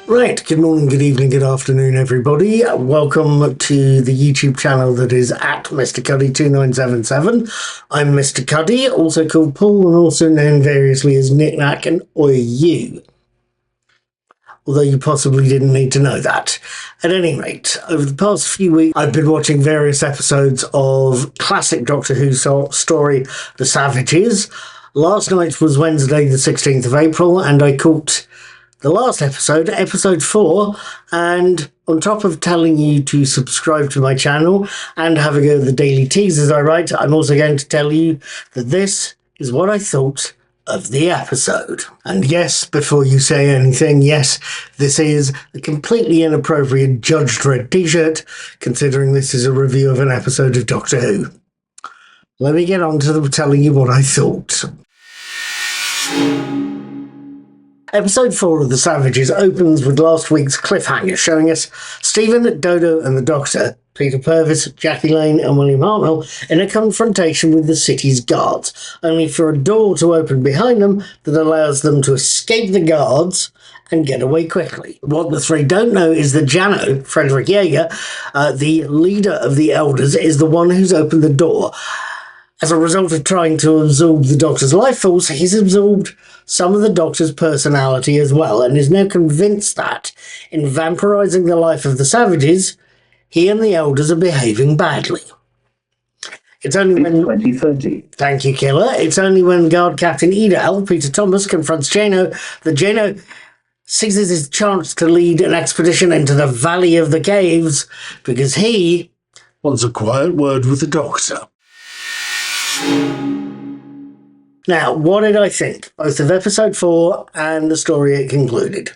Right, good morning, good evening, good afternoon, everybody. Welcome to the YouTube channel that is at Mr. Cuddy 2977. I'm Mr. Cuddy, also called Paul, and also known variously as Nick Nack and Oi You. Although you possibly didn't need to know that. At any rate, over the past few weeks, I've been watching various episodes of classic Doctor Who story, The Savages. Last night was Wednesday, the 16th of April, and I caught the last episode, episode 4, and on top of telling you to subscribe to my channel and have a go at the daily teasers I write, I'm also going to tell you that this is what I thought of the episode. And yes, before you say anything, yes, this is a completely inappropriate Judge Dredd t-shirt, considering this is a review of an episode of Doctor Who. Let me get on to telling you what I thought. Episode 4 of The Savages opens with last week's cliffhanger, showing us Stephen, Dodo and the Doctor, Peter Purves, Jackie Lane and William Hartnell in a confrontation with the city's guards, only for a door to open behind them that allows them to escape the guards and get away quickly. What the three don't know is that Jano, Frederick Jaeger, the leader of the Elders, is the one who's opened the door. As a result of trying to absorb the Doctor's life force, he's absorbed some of the Doctor's personality as well, and is now convinced that, in vampirizing the life of the Savages, he and the Elders are behaving badly. It's only when 2030. Thank you, Killer. It's only when Guard Captain Edel, Peter Thomas, confronts Jano that Jano seizes his chance to lead an expedition into the Valley of the Caves, because he wants a quiet word with the Doctor. Now, what did I think, both of episode 4 and the story it concluded?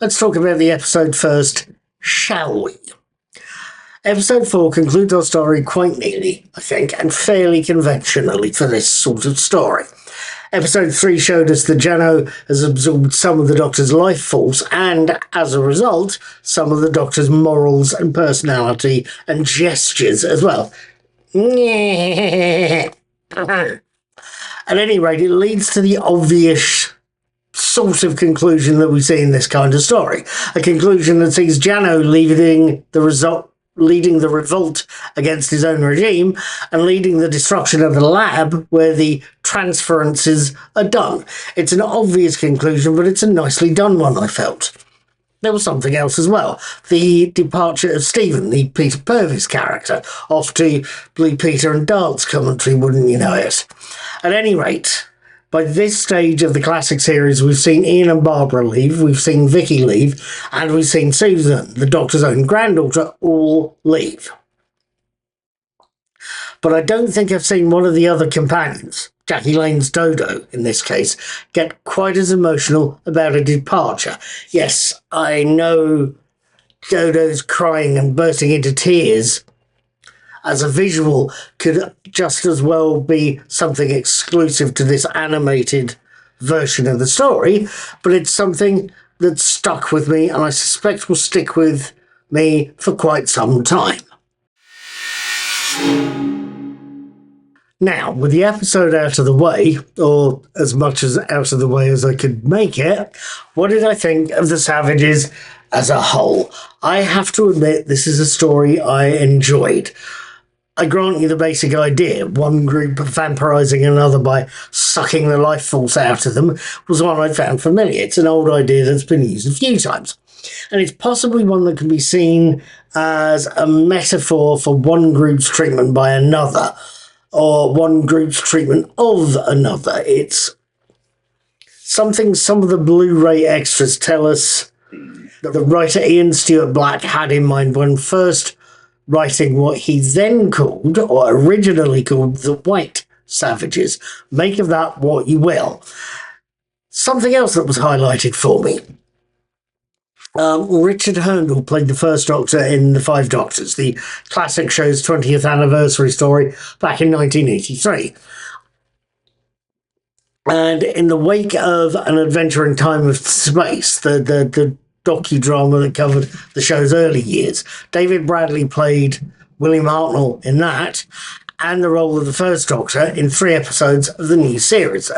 Let's talk about the episode first, shall we? Episode 4 concludes our story quite neatly, I think, and fairly conventionally for this sort of story. Episode 3 showed us that Jano has absorbed some of the Doctor's life force and, as a result, some of the Doctor's morals and personality and gestures as well. At any rate, it leads to the obvious sort of conclusion that we see in this kind of story. A conclusion that sees Jano leading the revolt against his own regime and leading the destruction of the lab where the transferences are done. It's an obvious conclusion, but it's a nicely done one, I felt. There was something else as well. The departure of Stephen, the Peter Purves character, off to Blue Peter and Dance commentary, wouldn't you know it? At any rate, by this stage of the classic series, we've seen Ian and Barbara leave, we've seen Vicky leave, and we've seen Susan, the Doctor's own granddaughter, all leave. But I don't think I've seen one of the other companions, Jackie Lane's Dodo in this case, get quite as emotional about a departure. Yes, I know Dodo's crying and bursting into tears as a visual could just as well be something exclusive to this animated version of the story, but it's something that stuck with me and I suspect will stick with me for quite some time. Now, with the episode out of the way, or as much as out of the way as I could make it, what did I think of The Savages as a whole? I have to admit, this is a story I enjoyed. I grant you the basic idea. One group vampirizing another by sucking the life force out of them was one I found familiar. It's an old idea that's been used a few times. And it's possibly one that can be seen as a metaphor for one group's treatment by another, or one group's treatment of another. It's something some of the Blu-ray extras tell us that the writer Ian Stewart Black had in mind when first writing what he then called, or originally called, the White Savages. Make of that what you will. Something else that was highlighted for me. Richard Hurndall played the first Doctor in The Five Doctors, the classic show's 20th anniversary story back in 1983. And in the wake of An Adventure in Time of Space, the docudrama that covered the show's early years, David Bradley played William Hartnell in that, and the role of the first Doctor in 3 episodes of the new series.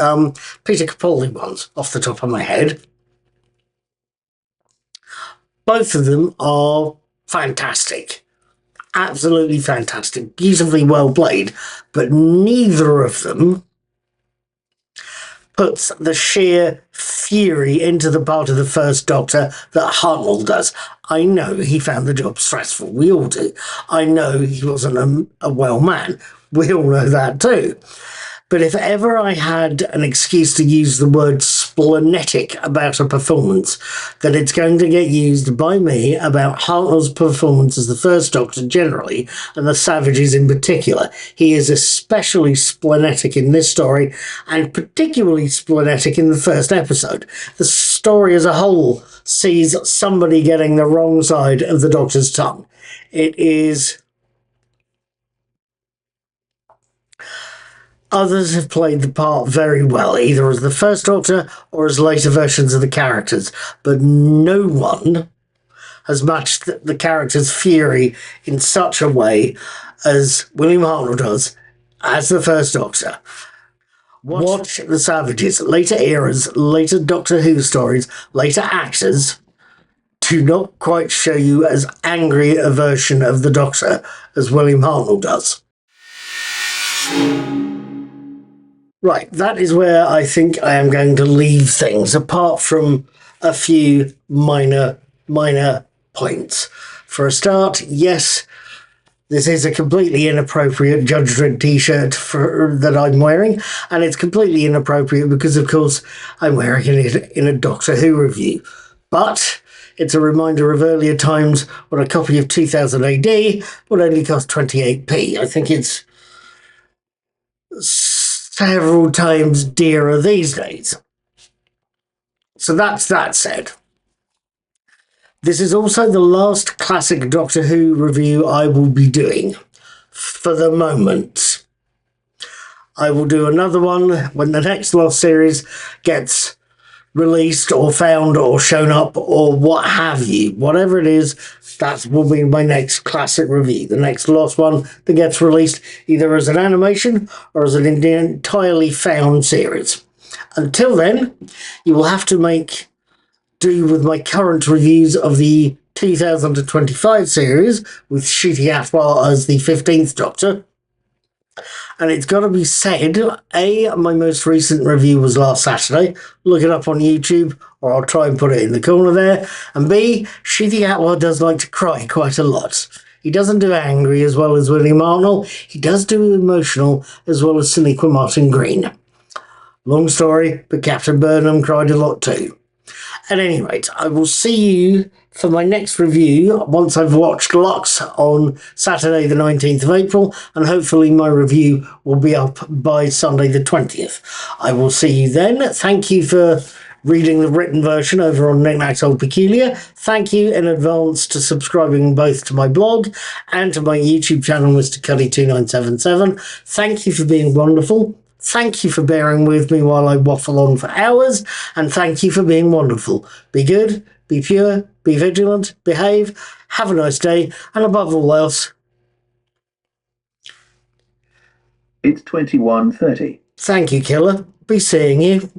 Peter Capaldi ones, off the top of my head. Both of them are fantastic. Absolutely fantastic. Beautifully well played. But neither of them puts the sheer fury into the part of the First Doctor that Hartnell does. I know he found the job stressful. We all do. I know he wasn't a well man. We all know that too. But if ever I had an excuse to use the word splenetic about a performance, then it's going to get used by me about Hartnell's performance as the First Doctor generally, and the Savages in particular. He is especially splenetic in this story, and particularly splenetic in the first episode. The story as a whole sees somebody getting the wrong side of the Doctor's tongue. It is... Others have played the part very well, either as the First Doctor or as later versions of the characters, but no one has matched the character's fury in such a way as William Hartnell does as the First Doctor. Watch The Savages, later eras, later Doctor Who stories, later actors do not quite show you as angry a version of the Doctor as William Hartnell does. Right, that is where I think I am going to leave things, apart from a few minor points. For a start, yes, this is a completely inappropriate Judge Dredd t-shirt that I'm wearing, and it's completely inappropriate because, of course, I'm wearing it in a Doctor Who review. But it's a reminder of earlier times when a copy of 2000 AD would only cost 28p. I think it's several times dearer these days. So that's that said. This is also the last classic Doctor Who review I will be doing for the moment. I will do another one when the next Lost series gets released or found or shown up or what have you. Whatever it is, that will be my next classic review. The next Lost one that gets released either as an animation or as an entirely found series. Until then, you will have to make do with my current reviews of the 2025 series with Ncuti Gatwa as the 15th Doctor. And it's got to be said, A, my most recent review was last Saturday. Look it up on YouTube, or I'll try and put it in the corner there. And B, Ncuti Gatwa does like to cry quite a lot. He doesn't do angry as well as William Hartnell. He does do emotional as well as Sonequa Martin Green. Long story, but Captain Burnham cried a lot too. At any rate, I will see you for my next review once I've watched Lux on Saturday the 19th of April, and hopefully my review will be up by Sunday the 20th. I will see you then. Thank you for reading the written version over on Knickknacks Old Peculiar. Thank you in advance to subscribing both to my blog and to my YouTube channel, Mr. Cuddy2977. Thank you for being wonderful. Thank you for bearing with me while I waffle on for hours, and thank you for being wonderful. Be good, be pure, be vigilant, behave, have a nice day, and above all else... It's 21:30. Thank you, Killer. Be seeing you.